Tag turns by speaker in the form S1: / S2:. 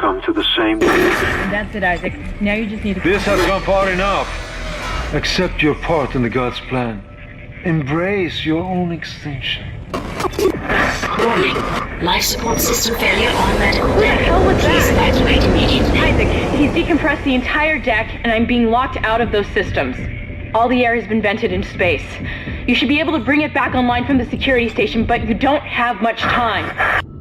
S1: come to the same...
S2: That's it, Isaac. Now you just need to...
S3: This has gone far enough. Accept your part in the God's plan. Embrace your own extinction.
S4: Warning. Life support system failure on medical
S2: Who the
S4: deck.
S2: hell was
S4: Please
S2: that?
S4: evacuate immediately.
S2: Isaac, he's decompressed the entire deck, and I'm being locked out of those systems. All the air has been vented into space. You should be able to bring it back online from the security station, but you don't have much time.